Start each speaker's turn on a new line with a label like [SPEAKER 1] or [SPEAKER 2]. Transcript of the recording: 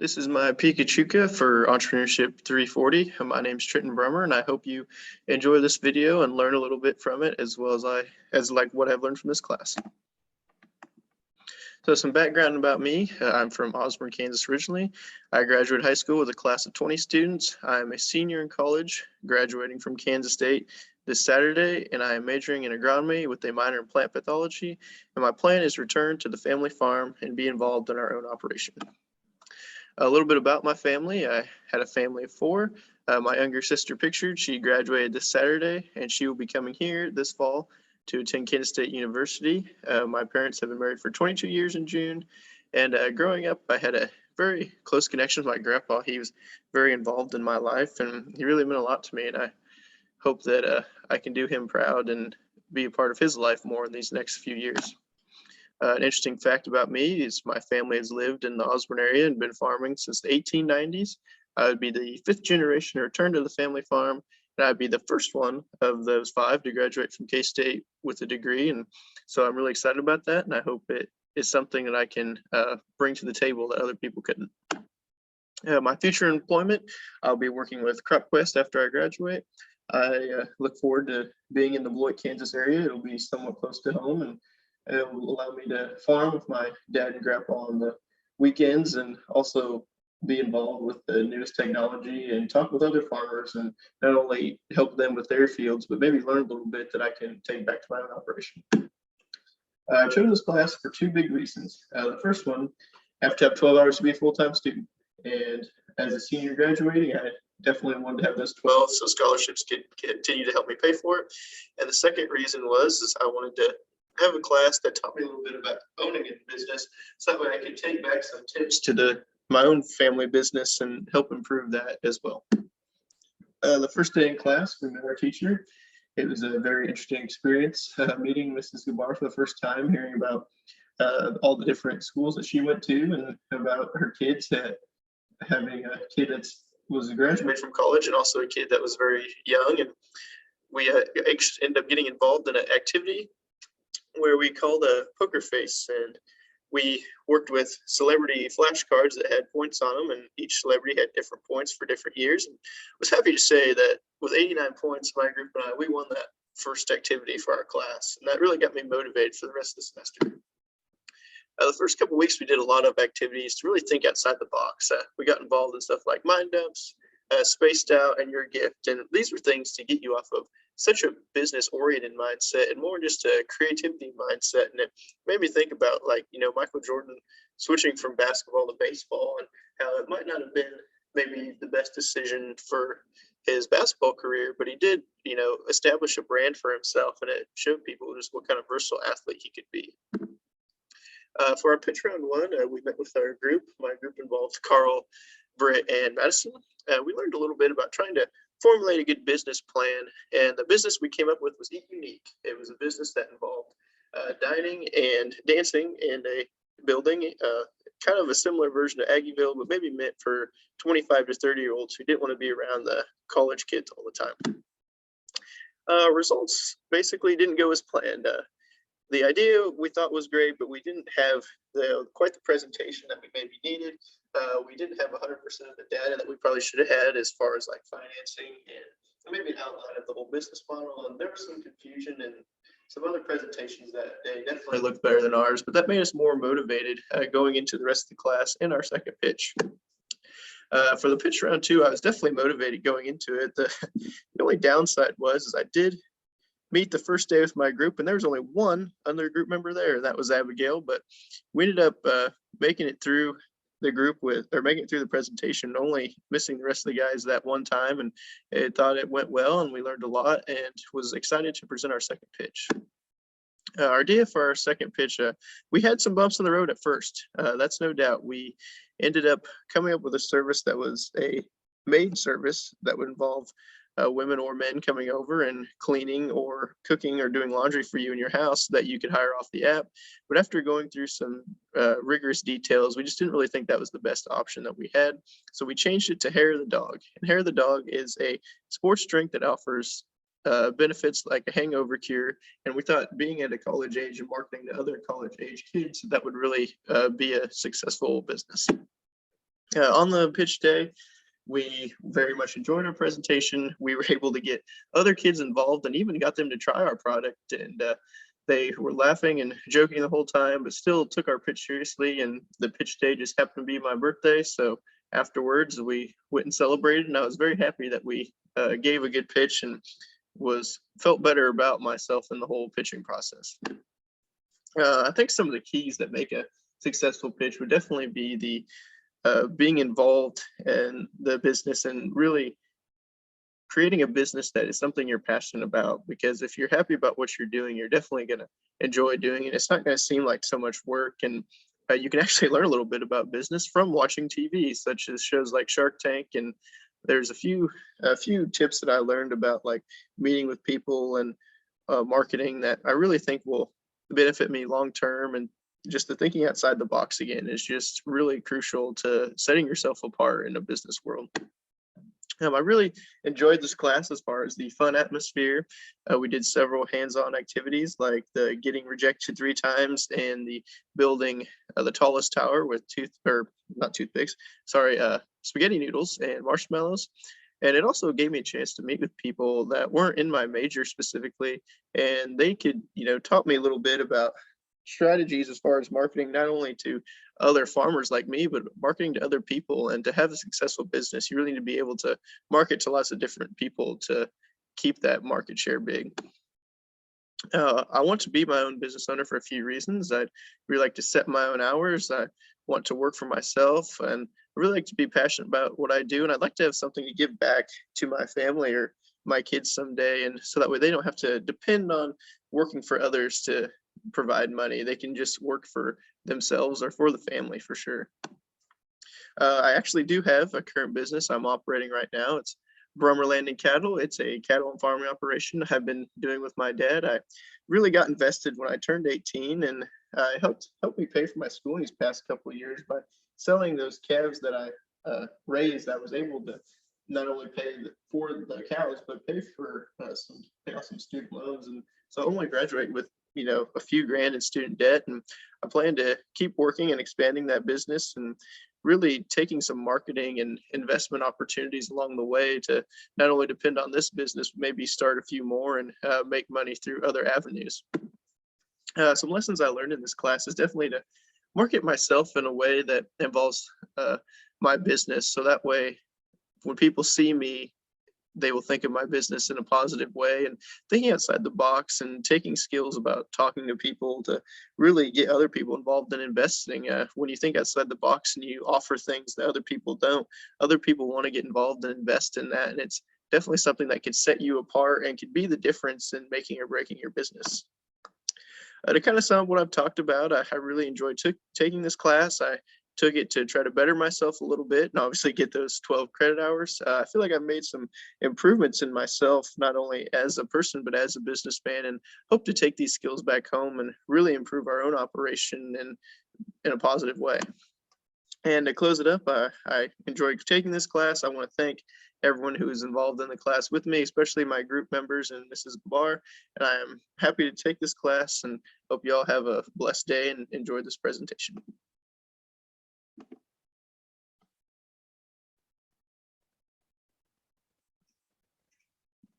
[SPEAKER 1] This is my Pecha Kucha for Entrepreneurship 340. My name is Trenton Brummer, and I hope you enjoy this video and learn a little bit from it, as well as what I've learned from this class. So some background about me. I'm from Osborne, Kansas originally. I graduated high school with a class of 20 students. I'm a senior in college, graduating from Kansas State this Saturday, and I am majoring in agronomy with a minor in plant pathology. And my plan is to return to the family farm and be involved in our own operation. A little bit about my family. I had a family of four. My younger sister pictured, she graduated this Saturday, and she will be coming here this fall to attend Kansas State University. My parents have been married for 22 years in June, and growing up, I had a very close connection with my grandpa. He was very involved in my life, and he really meant a lot to me, and I hope that I can do him proud and be a part of his life more in these next few years. An interesting fact about me is my family has lived in the Osborne area and been farming since the 1890s. I would be the fifth generation to return to the family farm, and I'd be the first one of those five to graduate from K-State with a degree. And so I'm really excited about that, and I hope it is something that I can bring to the table that other people couldn't. My future employment, I'll be working with CropQuest after I graduate. I look forward to being in the Beloit, Kansas area. It'll be somewhat close to home, and it will allow me to farm with my dad and grandpa on the weekends, and also be involved with the newest technology and talk with other farmers, and not only help them with their fields, but maybe learn a little bit that I can take back to my own operation. I chose this class for two big reasons. The first one, I have to have 12 hours to be a full-time student. And as a senior graduating, I definitely wanted to have those 12 so scholarships could continue to help me pay for it. And the second reason is I wanted to have a class that taught me a little bit about owning a business, so that way I could take back some tips to my own family business and help improve that as well. The first day in class, we met our teacher. It was a very interesting experience meeting Mrs. Gabar for the first time, hearing about all the different schools that she went to and about her kids, having a kid that was a graduate from college and also a kid that was very young. And we ended up getting involved in an activity where we called a poker face, and we worked with celebrity flashcards that had points on them, and each celebrity had different points for different years. And I was happy to say that with 89 points, my group and I, we won that first activity for our class, and that really got me motivated for the rest of the semester. The first couple of weeks, we did a lot of activities to really think outside the box. We got involved in stuff like mind dumps, Spaced Out, and Your Gift, and these were things to get you off of such a business-oriented mindset and more just a creativity mindset. And it made me think about, Michael Jordan switching from basketball to baseball, and how it might not have been maybe the best decision for his basketball career, but he did, establish a brand for himself, and it showed people just what kind of versatile athlete he could be. For our pitch round one, we met with our group. My group involved Carl, Britt, and Madison. We learned a little bit about trying to formulate a good business plan, and the business we came up with was Eat Unique. It was a business that involved dining and dancing in a building, kind of a similar version of Aggieville, but maybe meant for 25 to 30-year-olds who didn't want to be around the college kids all the time. Results basically didn't go as planned. The idea we thought was great, but we didn't have quite the presentation that we maybe needed. We didn't have 100% of the data that we probably should have had as far as like financing and maybe an outline of the whole business model. And there was some confusion and some other presentations that day definitely looked better than ours, but that made us more motivated going into the rest of the class in our second pitch. For the pitch round two, I was definitely motivated going into it. The only downside is I did meet the first day with my group, and there was only one other group member there, and that was Abigail. But we ended up making it through the group making it through the presentation, only missing the rest of the guys that one time, and I thought it went well, and we learned a lot, and was excited to present our second pitch. Our idea for our second pitch, we had some bumps on the road at first. That's no doubt. We ended up coming up with a service that was a maid service that would involve women or men coming over and cleaning or cooking or doing laundry for you in your house that you could hire off the app. But after going through some rigorous details, we just didn't really think that was the best option that we had. So we changed it to Hair of the Dog. And Hair of the Dog is a sports drink that offers benefits like a hangover cure. And we thought, being at a college age and marketing to other college age kids, that would really be a successful business. On the pitch day, we very much enjoyed our presentation. We were able to get other kids involved and even got them to try our product. And they were laughing and joking the whole time, but still took our pitch seriously. And the pitch day just happened to be my birthday. So afterwards, we went and celebrated. And I was very happy that we gave a good pitch and felt better about myself in the whole pitching process. I think some of the keys that make a successful pitch would definitely be the being involved in the business and really creating a business that is something you're passionate about. Because if you're happy about what you're doing, you're definitely going to enjoy doing it. It's not going to seem like so much work, and you can actually learn a little bit about business from watching TV, such as shows like Shark Tank. And there's a few tips that I learned about like meeting with people and marketing that I really think will benefit me long term. And just the thinking outside the box again is just really crucial to setting yourself apart in a business world. I really enjoyed this class as far as the fun atmosphere. We did several hands-on activities like the getting rejected 3 times and the building the tallest tower with spaghetti noodles and marshmallows. And it also gave me a chance to meet with people that weren't in my major specifically, and they could, taught me a little bit about strategies as far as marketing, not only to other farmers like me, but marketing to other people. And to have a successful business, you really need to be able to market to lots of different people to keep that market share big. I want to be my own business owner for a few reasons. I'd really like to set my own hours. I want to work for myself, and I really like to be passionate about what I do. And I'd like to have something to give back to my family or my kids someday. And so that way they don't have to depend on working for others to provide money. They can just work for themselves or for the family for sure. I actually do have a current business I'm operating right now. It's Brummer Landing Cattle. It's a cattle and farming operation I've been doing with my dad. I really got invested when I turned 18, and helped me pay for my schooling these past couple of years by selling those calves that I raised. I was able to not only pay for the cows, but pay off some student loans. And so I only graduate with a few grand in student debt, and I plan to keep working and expanding that business and really taking some marketing and investment opportunities along the way to not only depend on this business, but maybe start a few more and make money through other avenues. Some lessons I learned in this class is definitely to market myself in a way that involves my business. So that way, when people see me, they will think of my business in a positive way, and thinking outside the box and taking skills about talking to people to really get other people involved in investing. When you think outside the box and you offer things that other people don't, other people want to get involved and invest in that. And it's definitely something that could set you apart and could be the difference in making or breaking your business. To kind of sum up what I've talked about, I really enjoyed taking this class. I took it to try to better myself a little bit and obviously get those 12 credit hours. I feel like I've made some improvements in myself, not only as a person, but as a businessman, and hope to take these skills back home and really improve our own operation in a positive way. And to close it up, I enjoyed taking this class. I want to thank everyone who is involved in the class with me, especially my group members and Mrs. Bar. And I am happy to take this class and hope you all have a blessed day and enjoy this presentation.